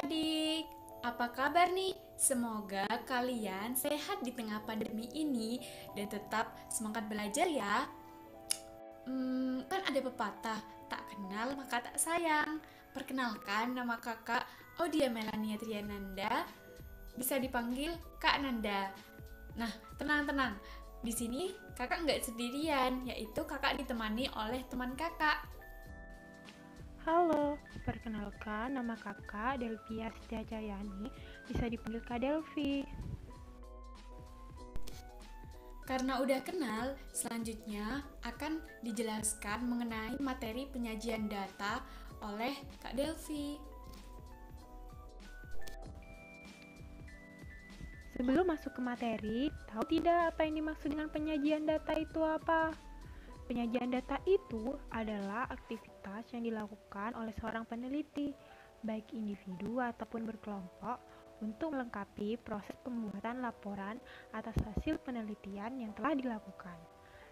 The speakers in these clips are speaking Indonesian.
adik-adik, apa kabar nih? Semoga kalian sehat di tengah pandemi ini dan tetap semangat belajar ya. Kan ada pepatah, tak kenal maka tak sayang. Perkenalkan, nama kakak Odia Melania Triananda, bisa dipanggil Kak Nanda. Nah, tenang-tenang, di sini kakak nggak sendirian, yaitu kakak ditemani oleh teman kakak. Halo, perkenalkan nama kakak Delvia Setiajayani, bisa dipanggil Kak Delvi. Karena udah kenal, selanjutnya akan dijelaskan mengenai materi penyajian data oleh Kak Delvi. Sebelum masuk ke materi, tahu tidak apa yang dimaksud dengan penyajian data itu apa? Penyajian data itu adalah aktivitas yang dilakukan oleh seorang peneliti, baik individu ataupun berkelompok, untuk melengkapi proses pembuatan laporan atas hasil penelitian yang telah dilakukan.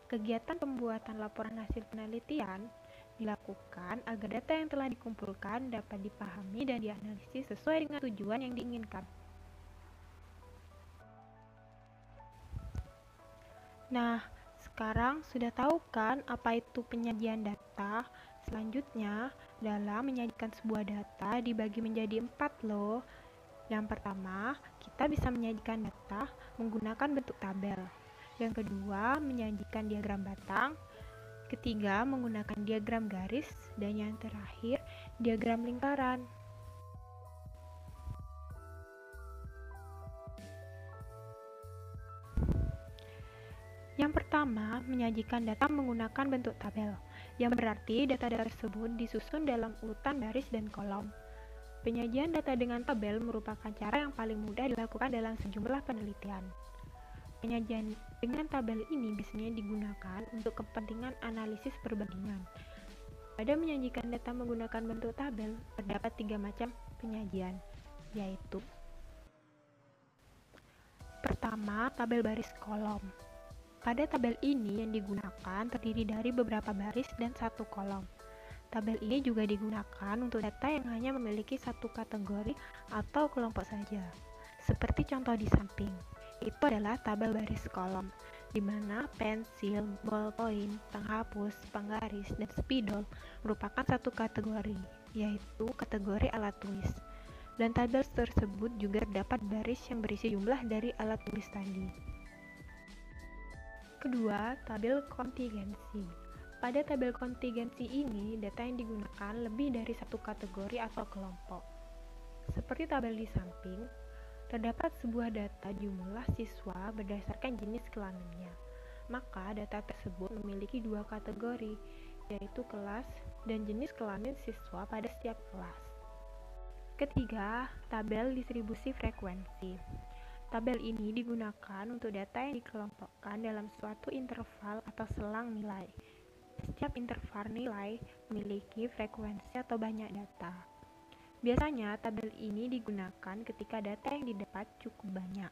Kegiatan pembuatan laporan hasil penelitian dilakukan agar data yang telah dikumpulkan dapat dipahami dan dianalisis sesuai dengan tujuan yang diinginkan. Nah, sekarang sudah tahu kan apa itu penyajian data? Selanjutnya, dalam menyajikan sebuah data dibagi menjadi 4 loh. Yang pertama, kita bisa menyajikan data menggunakan bentuk tabel. Yang kedua, menyajikan diagram batang. Ketiga, menggunakan diagram garis. Dan yang terakhir, diagram lingkaran. Yang pertama, menyajikan data menggunakan bentuk tabel, yang berarti data-data tersebut disusun dalam urutan baris dan kolom. Penyajian data dengan tabel merupakan cara yang paling mudah dilakukan dalam sejumlah penelitian. Penyajian dengan tabel ini biasanya digunakan untuk kepentingan analisis perbandingan. Pada menyajikan data menggunakan bentuk tabel, terdapat 3 macam penyajian, yaitu: pertama, tabel baris kolom. Pada tabel ini yang digunakan terdiri dari beberapa baris dan satu kolom. Tabel ini juga digunakan untuk data yang hanya memiliki satu kategori atau kelompok saja. Seperti contoh di samping, itu adalah tabel baris kolom, di mana pensil, ballpoint, penghapus, penggaris, dan spidol merupakan satu kategori, yaitu kategori alat tulis. Dan tabel tersebut juga terdapat baris yang berisi jumlah dari alat tulis tadi. Kedua, tabel kontingensi. Pada tabel kontingensi ini, data yang digunakan lebih dari satu kategori atau kelompok. Seperti tabel di samping, terdapat sebuah data jumlah siswa berdasarkan jenis kelaminnya. Maka data tersebut memiliki dua kategori, yaitu kelas dan jenis kelamin siswa pada setiap kelas. Ketiga, tabel distribusi frekuensi. Tabel ini digunakan untuk data yang dikelompokkan dalam suatu interval atau selang nilai. Setiap interval nilai memiliki frekuensi atau banyak data. Biasanya tabel ini digunakan ketika data yang didapat cukup banyak.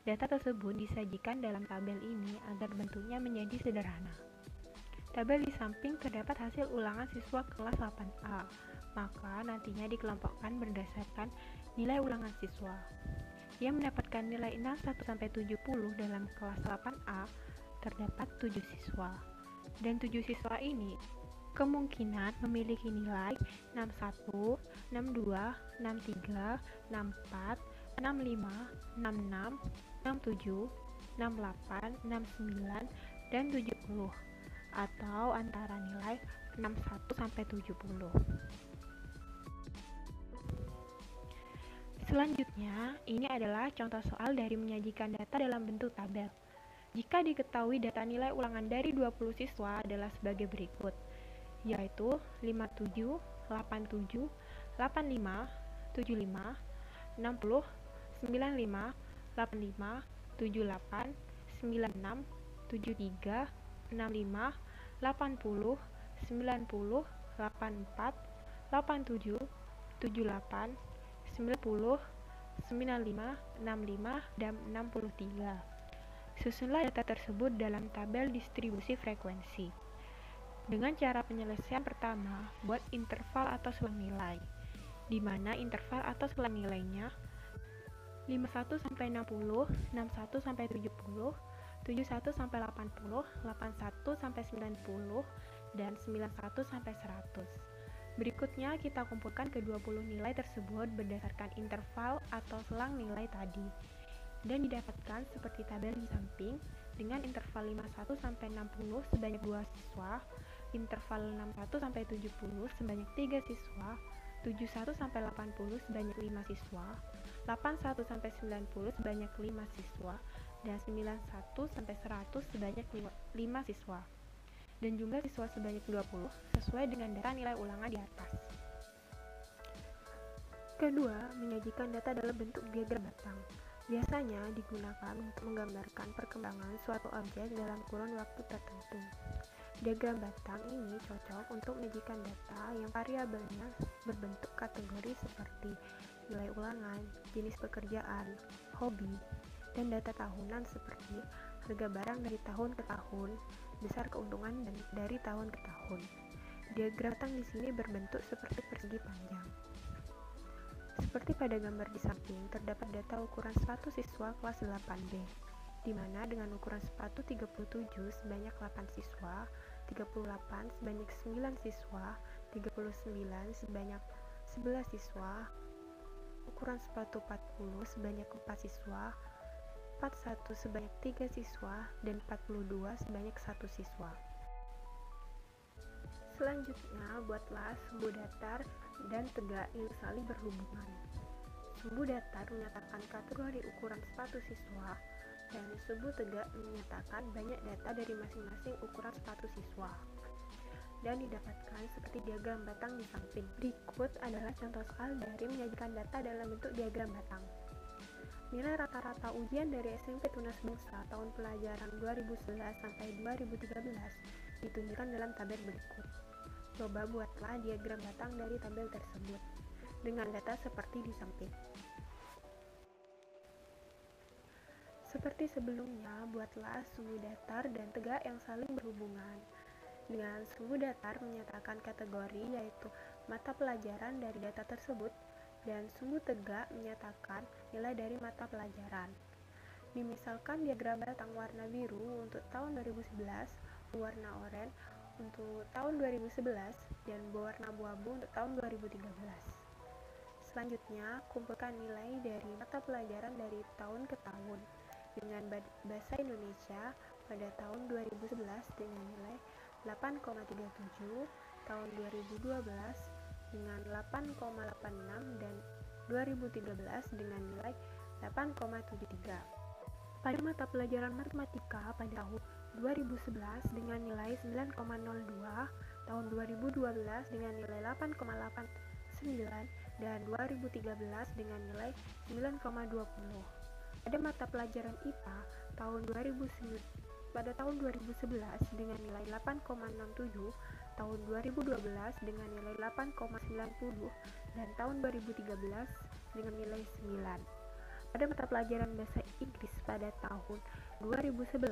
Data tersebut disajikan dalam tabel ini agar bentuknya menjadi sederhana. Tabel di samping terdapat hasil ulangan siswa kelas 8A, maka nantinya dikelompokkan berdasarkan nilai ulangan siswa. Yang mendapatkan nilai 61-70 dalam kelas 8A terdapat 7 siswa. Dan 7 siswa ini kemungkinan memiliki nilai 61, 62, 63, 64, 65, 66, 67, 68, 69, dan 70, atau antara nilai 61-70. Selanjutnya, ini adalah contoh soal dari menyajikan data dalam bentuk tabel. Jika diketahui data nilai ulangan dari 20 siswa adalah sebagai berikut, yaitu 57, 87, 85, 75, 60, 95, 85, 78, 96, 73, 65, 80, 90, 84, 87, 78, 90, 95, 65, dan 63. Susunlah data tersebut dalam tabel distribusi frekuensi. Dengan cara penyelesaian pertama, buat interval atau selang nilai. di mana interval atau selang nilainya 51 sampai 60, 61 sampai 70, 71 sampai 80, 81 sampai 90, dan 91 sampai 100. Berikutnya kita kumpulkan ke-20 nilai tersebut berdasarkan interval atau selang nilai tadi dan didapatkan seperti tabel di samping dengan interval 51 sampai 60 sebanyak 2 siswa, interval 61 sampai 70 sebanyak 3 siswa, 71 sampai 80 sebanyak 5 siswa, 81 sampai 90 sebanyak 5 siswa, dan 91 sampai 100 sebanyak 5 siswa. Dan jumlah siswa sebanyak 20 sesuai dengan data nilai ulangan di atas. Kedua, menyajikan data dalam bentuk diagram batang. Biasanya digunakan untuk menggambarkan perkembangan suatu objek dalam kurun waktu tertentu. Diagram batang ini cocok untuk menyajikan data yang variabelnya berbentuk kategori seperti nilai ulangan, jenis pekerjaan, hobi, dan data tahunan seperti harga barang dari tahun ke tahun, besar keuntungan dari tahun ke tahun. Diagram batang di sini berbentuk seperti persegi panjang. Seperti pada gambar di samping, terdapat data ukuran sepatu siswa kelas 8B, di mana dengan ukuran sepatu 37 sebanyak 8 siswa, 38 sebanyak 9 siswa, 39 sebanyak 11 siswa, ukuran sepatu 40 sebanyak 4 siswa, 41 sebanyak 3 siswa, dan 42 sebanyak 1 siswa. Selanjutnya, buatlah sumbu datar dan tegak yang saling berhubungan. Sumbu datar menyatakan kategori ukuran sepatu siswa, dan sumbu tegak menyatakan banyak data dari masing-masing ukuran sepatu siswa. Dan didapatkan seperti diagram batang di samping. Berikut adalah contoh soal dari menyajikan data dalam bentuk diagram batang. Nilai rata-rata ujian dari SMP Tunas Bangsa tahun pelajaran 2011 sampai 2013 ditunjukkan dalam tabel berikut. Coba buatlah diagram batang dari tabel tersebut dengan data seperti di samping. Seperti sebelumnya, buatlah sumbu datar dan tegak yang saling berhubungan. Dengan sumbu datar menyatakan kategori yaitu mata pelajaran dari data tersebut, dan sumbu tegak menyatakan nilai dari mata pelajaran. Dimisalkan diagram batang warna biru untuk tahun 2011, warna oranye untuk tahun 2011, dan berwarna abu-abu untuk tahun 2013. Selanjutnya, kumpulkan nilai dari mata pelajaran dari tahun ke tahun dengan Bahasa Indonesia pada tahun 2011 dengan nilai 8,37, tahun 2012 dengan 8,86, dan 2013 dengan nilai 8,73. Pada mata pelajaran matematika pada tahun 2011 dengan nilai 9,02, tahun 2012 dengan nilai 8,89, dan 2013 dengan nilai 9,20. Pada mata pelajaran IPA pada tahun 2011 dengan nilai 8,67, tahun 2012 dengan nilai 8,90, dan tahun 2013 dengan nilai 9. Pada mata pelajaran bahasa Inggris pada tahun 2011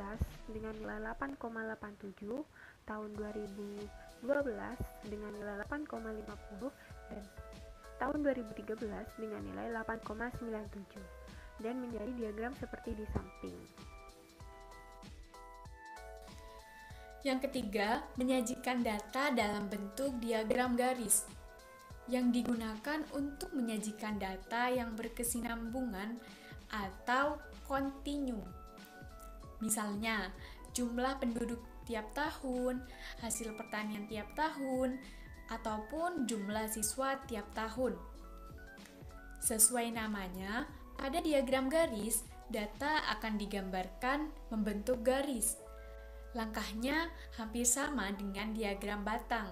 dengan nilai 8,87, tahun 2012 dengan nilai 8,50, dan tahun 2013 dengan nilai 8,97, dan menjadi diagram seperti di samping. Yang ketiga, menyajikan data dalam bentuk diagram garis yang digunakan untuk menyajikan data yang berkesinambungan atau kontinu. Misalnya, jumlah penduduk tiap tahun, hasil pertanian tiap tahun, ataupun jumlah siswa tiap tahun. Sesuai namanya, pada diagram garis, data akan digambarkan membentuk garis. Langkahnya hampir sama dengan diagram batang.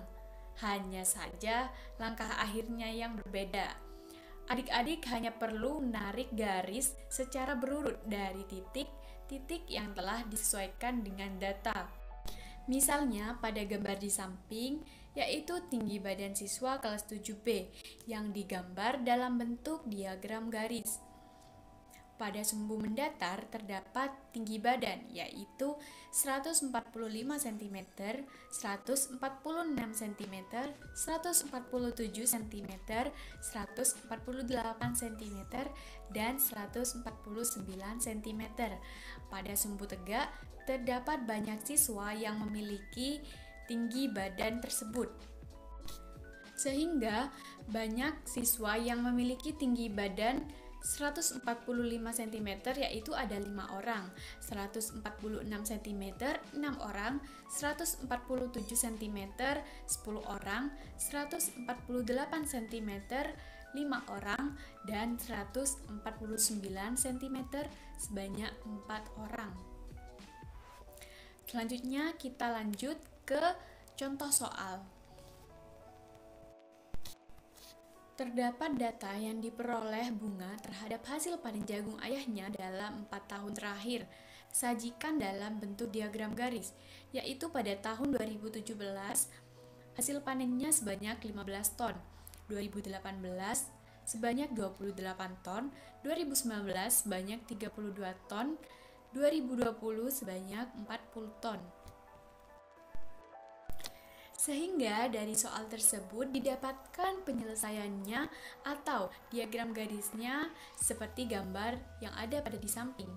Hanya saja langkah akhirnya yang berbeda. Adik-adik hanya perlu menarik garis secara berurut dari titik-titik yang telah disesuaikan dengan data. Misalnya pada gambar di samping, yaitu tinggi badan siswa kelas 7B yang digambar dalam bentuk diagram garis. Pada sumbu mendatar terdapat tinggi badan, yaitu 145 cm, 146 cm, 147 cm, 148 cm, dan 149 cm. Pada sumbu tegak terdapat banyak siswa yang memiliki tinggi badan tersebut. Sehingga banyak siswa yang memiliki tinggi badan 145 cm yaitu ada 5 orang, 146 cm 6 orang, 147 cm 10 orang, 148 cm 5 orang, dan 149 cm sebanyak 4 orang. Selanjutnya kita lanjut ke contoh soal. Terdapat data yang diperoleh Bunga terhadap hasil panen jagung ayahnya dalam 4 tahun terakhir. Sajikan dalam bentuk diagram garis, yaitu pada tahun 2017 hasil panennya sebanyak 15 ton, 2018 sebanyak 28 ton, 2019 sebanyak 32 ton, 2020 sebanyak 40 ton. Sehingga dari soal tersebut didapatkan penyelesaiannya atau diagram garisnya seperti gambar yang ada pada di samping.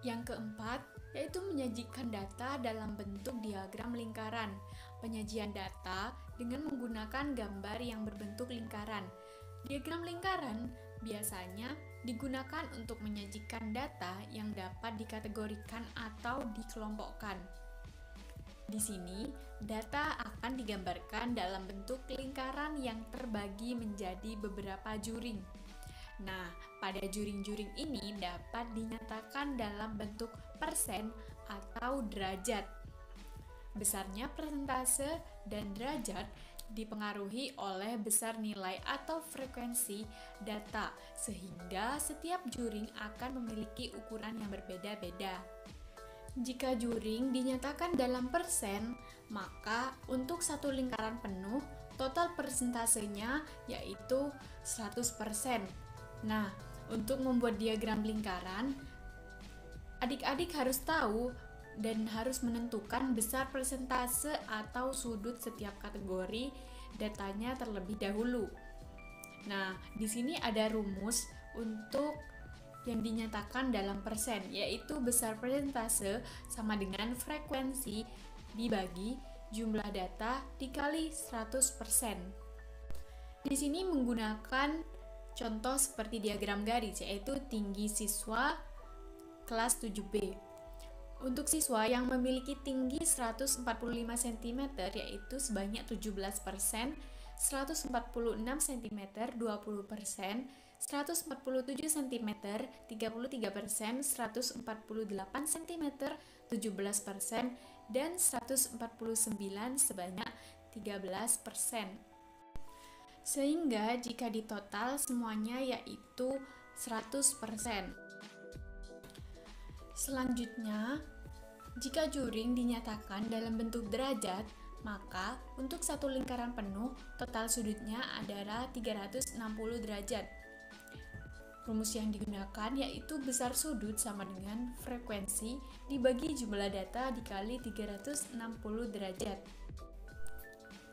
Yang keempat, yaitu menyajikan data dalam bentuk diagram lingkaran. Penyajian data dengan menggunakan gambar yang berbentuk lingkaran. Diagram lingkaran biasanya digunakan untuk menyajikan data yang dapat dikategorikan atau dikelompokkan. Di sini, data akan digambarkan dalam bentuk lingkaran yang terbagi menjadi beberapa juring. Nah, pada juring-juring ini dapat dinyatakan dalam bentuk persen atau derajat. Besarnya persentase dan derajat dipengaruhi oleh besar nilai atau frekuensi data, sehingga setiap juring akan memiliki ukuran yang berbeda-beda. Jika juring dinyatakan dalam persen, maka untuk satu lingkaran penuh, total persentasenya yaitu 100%. Nah, untuk membuat diagram lingkaran, adik-adik harus tahu dan harus menentukan besar persentase atau sudut setiap kategori datanya terlebih dahulu. Nah, di sini ada rumus untuk yang dinyatakan dalam persen, yaitu besar persentase sama dengan frekuensi dibagi jumlah data dikali 100%. Di sini menggunakan contoh seperti diagram garis, yaitu tinggi siswa kelas 7B. Untuk siswa yang memiliki tinggi 145 cm yaitu sebanyak 17%, 146 cm 20%, 147 cm 33%, 148 cm 17%, dan 149 sebanyak 13%. Sehingga jika ditotal semuanya yaitu 100%. Selanjutnya, jika juring dinyatakan dalam bentuk derajat, maka untuk satu lingkaran penuh total sudutnya adalah 360 derajat. Rumus yang digunakan yaitu besar sudut sama dengan frekuensi dibagi jumlah data dikali 360 derajat.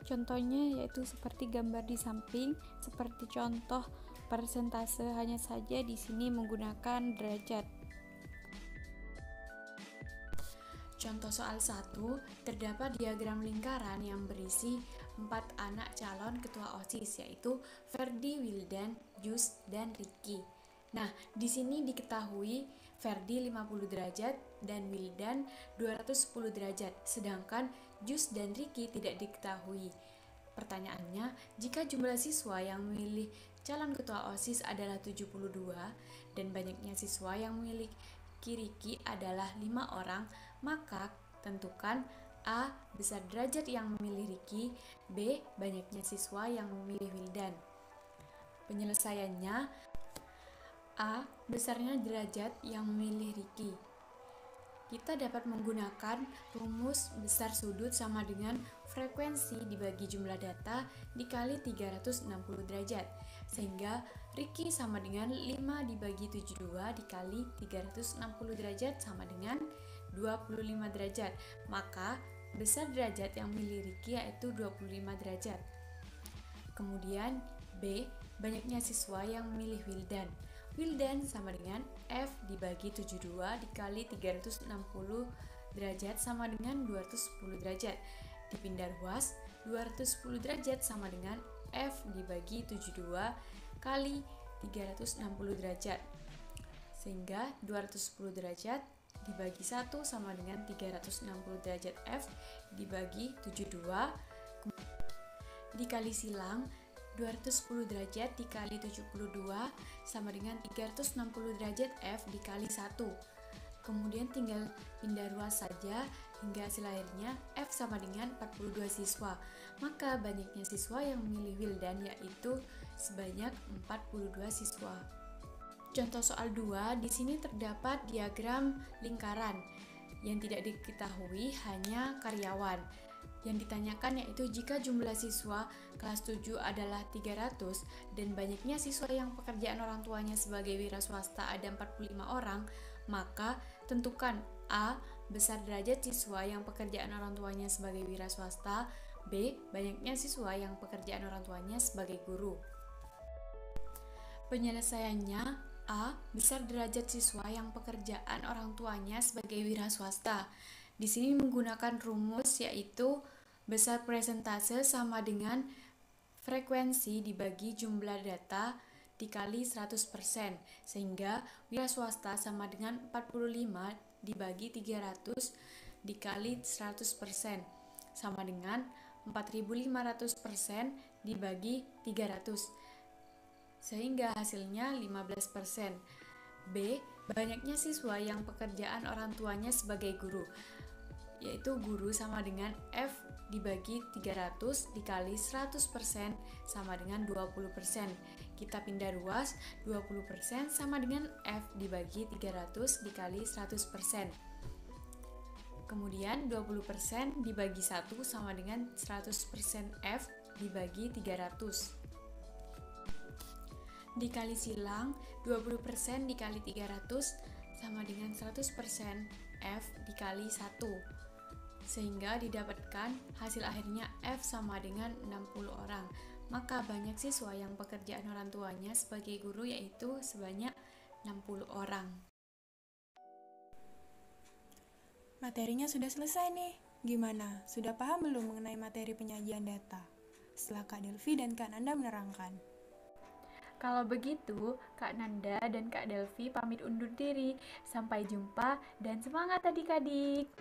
Contohnya yaitu seperti gambar di samping, seperti contoh persentase, hanya saja di sini menggunakan derajat. Contoh soal 1, terdapat diagram lingkaran yang berisi 4 anak calon ketua OSIS, yaitu Ferdi, Wildan, Jus, dan Ricky. Nah, di sini diketahui Ferdi 50 derajat dan Wildan 210 derajat, sedangkan Jus dan Ricky tidak diketahui. Pertanyaannya, jika jumlah siswa yang memilih calon ketua OSIS adalah 72 dan banyaknya siswa yang memilih Ricky adalah 5 orang, maka tentukan A. besar derajat yang memilih Ricky, B. banyaknya siswa yang memilih Wildan. Penyelesaiannya A. besarnya derajat yang memilih Ricky. kita dapat menggunakan rumus besar sudut sama dengan frekuensi dibagi jumlah data dikali 360 derajat. Sehingga Ricky sama dengan 5 dibagi 72 dikali 360 derajat sama dengan 25 derajat. Maka besar derajat yang memilih Ricky yaitu 25 derajat. Kemudian B, banyaknya siswa yang memilih Wildan. Wildan sama dengan F dibagi 72 dikali 360 derajat sama dengan 210 derajat. Dipindah ruas, 210 derajat sama dengan F dibagi 72 kali 360 derajat. Sehingga 210 derajat dibagi 1 sama dengan 360 derajat F dibagi 72 dikali silang 210 derajat dikali 72 sama dengan 360 derajat F dikali 1. Kemudian tinggal pindah ruas saja hingga hasil akhirnya F sama dengan 42 siswa. Maka banyaknya siswa yang memilih Wildan yaitu sebanyak 42 siswa. Contoh soal 2, di sini terdapat diagram lingkaran. Yang tidak diketahui hanya karyawan. Yang ditanyakan yaitu jika jumlah siswa kelas 7 adalah 300 dan banyaknya siswa yang pekerjaan orang tuanya sebagai wira swasta ada 45 orang, maka tentukan A. Besar derajat siswa yang pekerjaan orang tuanya sebagai wira swasta. B. Banyaknya siswa yang pekerjaan orang tuanya sebagai guru. Penyelesaiannya A. Besar derajat siswa yang pekerjaan orang tuanya sebagai wira swasta. Di sini menggunakan rumus yaitu besar persentase sama dengan frekuensi dibagi jumlah data dikali 100%, sehingga wira swasta sama dengan 45 dibagi 300 dikali 100% sama dengan 4.500% dibagi 300, sehingga hasilnya 15%. B. Banyaknya siswa yang pekerjaan orang tuanya sebagai guru, yaitu guru sama dengan F dibagi 300 dikali 100% sama dengan 20%. Kita pindah ruas, 20% sama dengan F dibagi 300 dikali 100%. Kemudian 20% dibagi 1 sama dengan 100% F dibagi 300. Dikali silang, 20% dikali 300 sama dengan 100% F dikali 1, sehingga didapatkan hasil akhirnya F sama dengan 60 orang. Maka banyak siswa yang pekerjaan orang tuanya sebagai guru yaitu sebanyak 60 orang. Materinya sudah selesai nih. Gimana? Sudah paham belum mengenai materi penyajian data? Setelah Kak Delvi dan Kak Nanda menerangkan. Kalau begitu, Kak Nanda dan Kak Delvi pamit undur diri. Sampai jumpa dan semangat adik-adik!